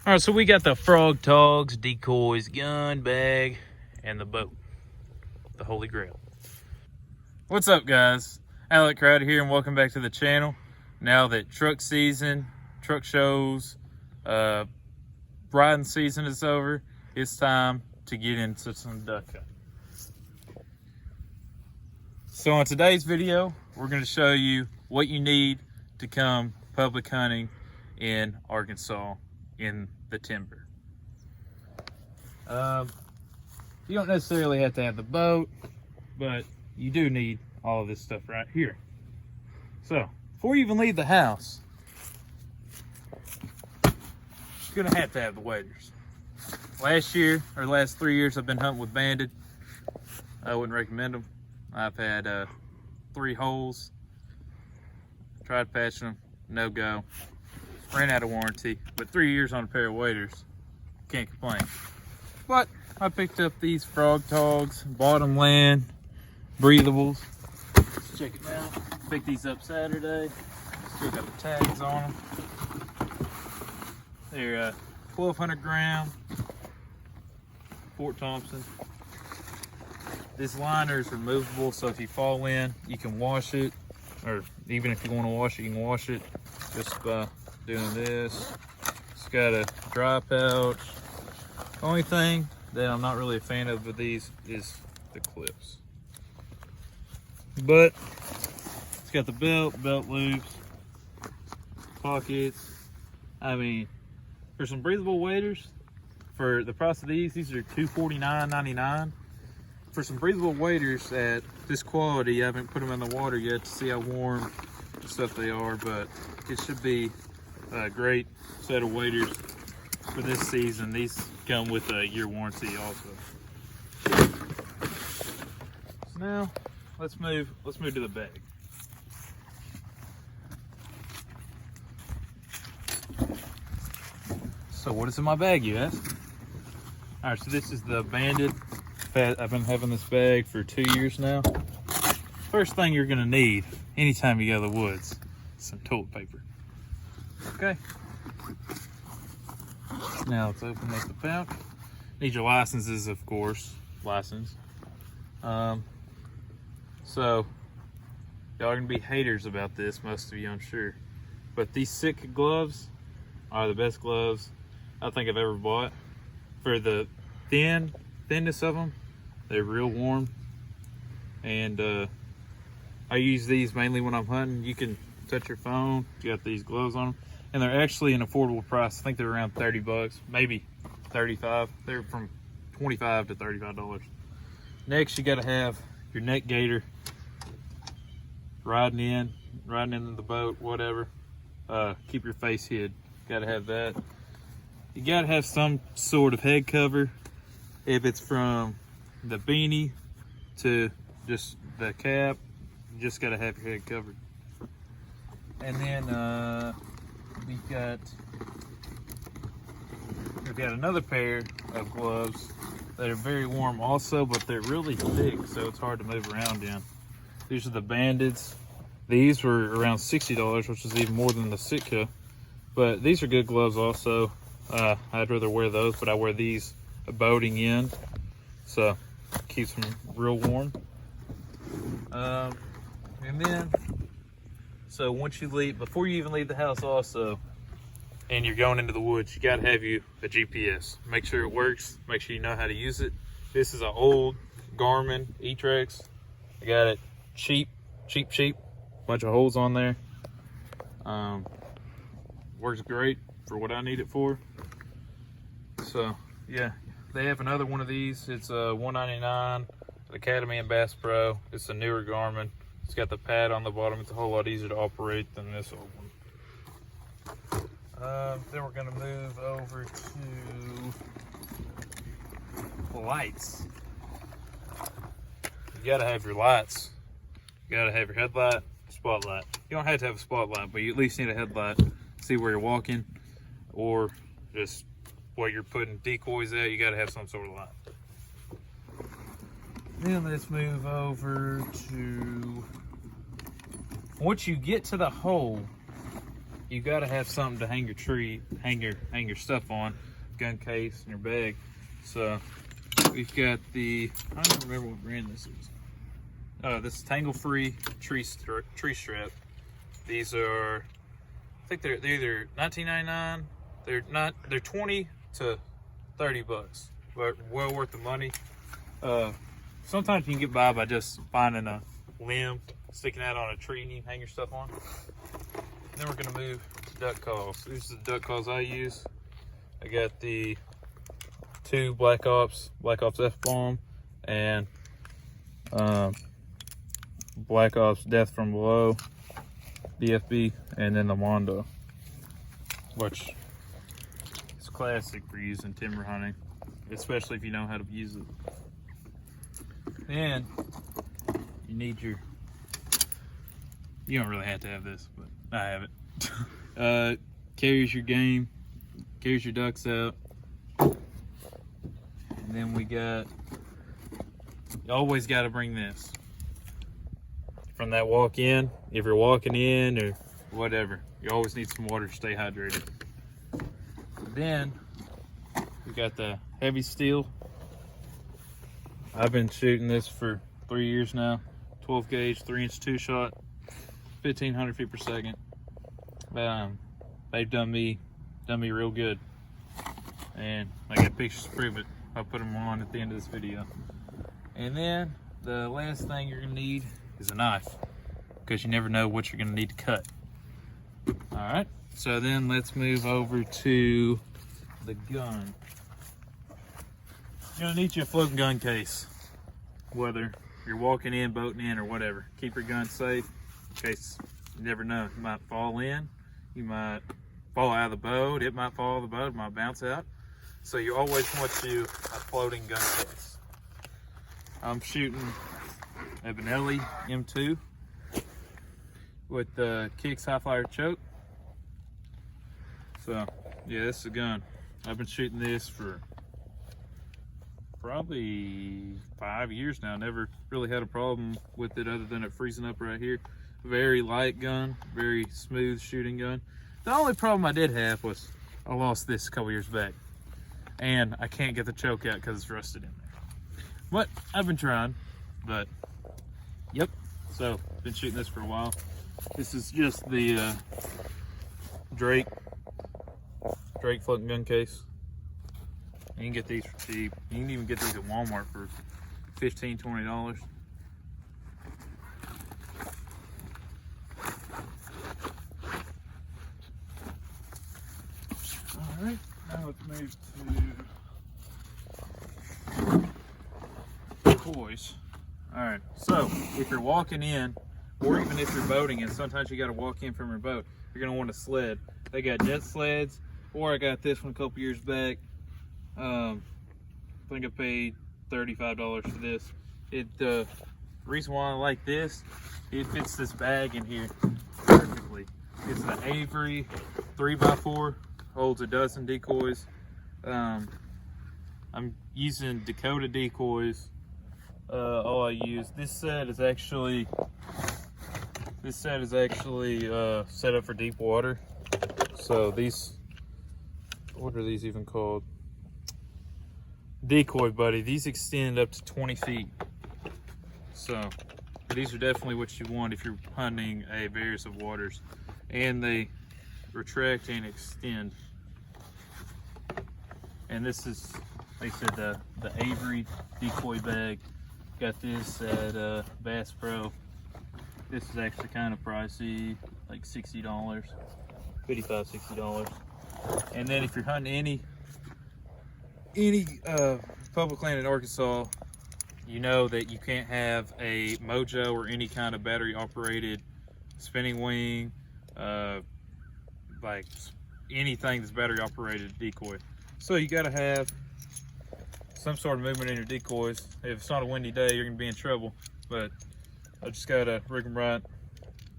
All right, so we got the frog togs, decoys, gun, bag, and the boat. The Holy Grail. What's up, guys? Alec Crowder here, and welcome back to the channel. Now that truck season, truck shows, riding season is over, it's time to get into some duck hunting. So on today's video, we're going to show you what you need to come public hunting in Arkansas in the timber. You don't necessarily have to have the boat, but you do need all of this stuff right here. So before you even leave the house, you're gonna have to have the waders. Last 3 years I've been hunting with banded. I wouldn't recommend them. I've had 3 holes, tried patching them, no go, ran out of warranty, but 3 years on a pair of waders, can't complain. But I picked up these frog togs, bottom land, breathables. Let's check it out. Picked these up Saturday. Still got the tags on them. They're 1,200 gram Fort Thompson. This liner is removable, so if you fall in, you can wash it, or even if you want to wash it, you can wash it just by doing this. It's got a dry pouch. Only thing that I'm not really a fan of with these is the clips. But it's got the belt loops, pockets. I mean, for some breathable waders, for the price of these are $249.99. For some breathable waders at this quality, I haven't put them in the water yet to see how warm and stuff they are, but it should be a great set of waders for this season. These come with a year warranty also. So now let's move to the bag. So what is in my bag, you ask? All right, so this is the banded. I've been having this bag for 2 years now. First thing you're gonna need anytime you go to the woods, some toilet paper. Okay. Now let's open up the pouch. Need your licenses, of course. License. So y'all are gonna be haters about this, most of you, I'm sure. But these Sitka gloves are the best gloves I think I've ever bought. For the thinness of them, they're real warm. And I use these mainly when I'm hunting. You can touch your phone. You got these gloves on them. And they're actually an affordable price. I think they're around 30 bucks, maybe 35. They're from 25 to $35. Next, you gotta have your neck gaiter. Riding in the boat, whatever. Keep your face hid. Gotta have that. You gotta have some sort of head cover. If it's from the beanie to just the cap, you just gotta have your head covered. And then we've got another pair of gloves that are very warm also, but they're really thick, so it's hard to move around in. These are the bandeds. These were around $60, which is even more than the Sitka, but these are good gloves also. I'd rather wear those, but I wear these boating in, so it keeps them real warm. And then, so once you leave, before you even leave the house also, and you're going into the woods, you gotta have you a GPS. Make sure it works, make sure you know how to use it. This is an old Garmin E-Trex. I got it cheap, bunch of holes on there. Works great for what I need it for. So yeah, they have another one of these. It's a $199, Academy and Bass Pro. It's a newer Garmin. It's got the pad on the bottom. It's a whole lot easier to operate than this old one. Then we're gonna move over to the lights. You gotta have your lights. You gotta have your headlight, spotlight. You don't have to have a spotlight, but you at least need a headlight. See where you're walking, or just where you're putting decoys at. You gotta have some sort of light. Then let's move over to, once you get to the hole, you gotta have something to hang your stuff on, gun case and your bag. So we've got the, I don't remember what brand this is. This is Tangle Free tree strap. These are, I think they're either $19.99. They're 20 to 30 bucks, but well worth the money. Sometimes you can get by just finding a limb sticking out on a tree and you can hang your stuff on. Then we're gonna move to duck calls. These are the duck calls I use. I got the 2 Black Ops F-Bomb and Black Ops Death from Below DFB, and then the Mondo, which is classic for using timber hunting, especially if you know how to use it. Then you need your, you don't really have to have this, but I have it. Carries your game, carries your ducks out. And then we got, you always got to bring this from that walk in. If you're walking in or whatever, you always need some water to stay hydrated. Then we got the heavy steel. I've been shooting this for 3 years now. 12 gauge, 3-inch 2-shot, 1,500 feet per second. They've done me real good, and I got pictures to prove it. I'll put them on at the end of this video. And then the last thing you're gonna need is a knife, because you never know what you're gonna need to cut. All right, so then let's move over to the gun. You're gonna need your floating gun case, whether you're walking in, boating in, or whatever. Keep your gun safe in case you never know. You might fall in, you might fall out of the boat, it might fall out of the boat, it might bounce out. So you always want you a floating gun case. I'm shooting a Benelli M2 with the Kicks High Flyer choke. So yeah, this is a gun. I've been shooting this for probably 5 years now. Never really had a problem with it other than it freezing up right here. Very light gun, very smooth shooting gun. The only problem I did have was I lost this a couple years back, and I can't get the choke out because it's rusted in there. But I've been trying, but yep. So been shooting this for a while. This is just the Drake floating gun case. You can get these for cheap. You can even get these at Walmart for $15, $20. All right, now let's move to decoys. All right, so if you're walking in, or even if you're boating, and sometimes you got to walk in from your boat, you're gonna want a sled. They got jet sleds, or I got this one a couple years back. I think I paid $35 for this. The reason why I like this, it fits this bag in here perfectly. It's the Avery 3x4, holds a dozen decoys. I'm using Dakota decoys. All I use. This set is actually set up for deep water. So these, what are these even called? Decoy Buddy. These extend up to 20 feet. So these are definitely what you want if you're hunting a various of waters. And they retract and extend. And this is, like I said, the Avery decoy bag. Got this at Bass Pro. This is actually kind of pricey, like $60, $55, $60. And then if you're hunting any public land in Arkansas, you know that you can't have a Mojo or any kind of battery operated spinning wing, like anything that's battery operated decoy. So you got to have some sort of movement in your decoys. If it's not a windy day, you're gonna be in trouble. But I just got a rig 'em right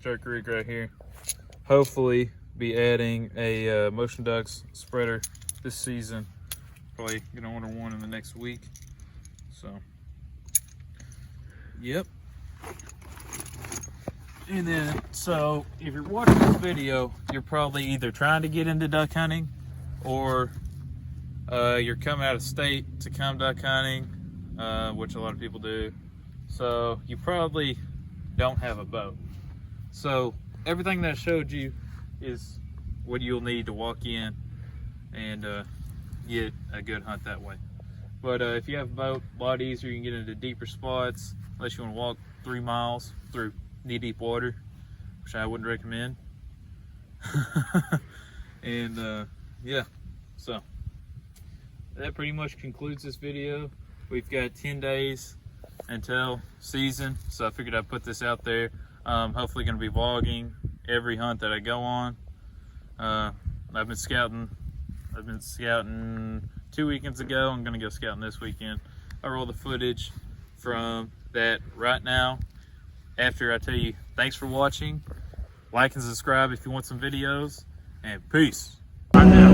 jerk rig right here. Hopefully be adding a Motion Ducks spreader this season. Probably gonna order one in the next week. So yep, And then, so if you're watching this video, you're probably either trying to get into duck hunting or you're coming out of state to come duck hunting, which a lot of people do. So you probably don't have a bow. So everything that I showed you is what you'll need to walk in and get a good hunt that way. But if you have a boat, a lot easier. You can get into deeper spots, unless you want to walk 3 miles through knee-deep water, which I wouldn't recommend. And yeah, so that pretty much concludes this video. We've got 10 days until season, so I figured I'd put this out there. Hopefully going to be vlogging every hunt that I go on. I've been scouting 2 weekends ago. I'm going to go scouting this weekend. I'll roll the footage from that right now after I tell you thanks for watching. Like and subscribe if you want some videos, and peace. Bye now.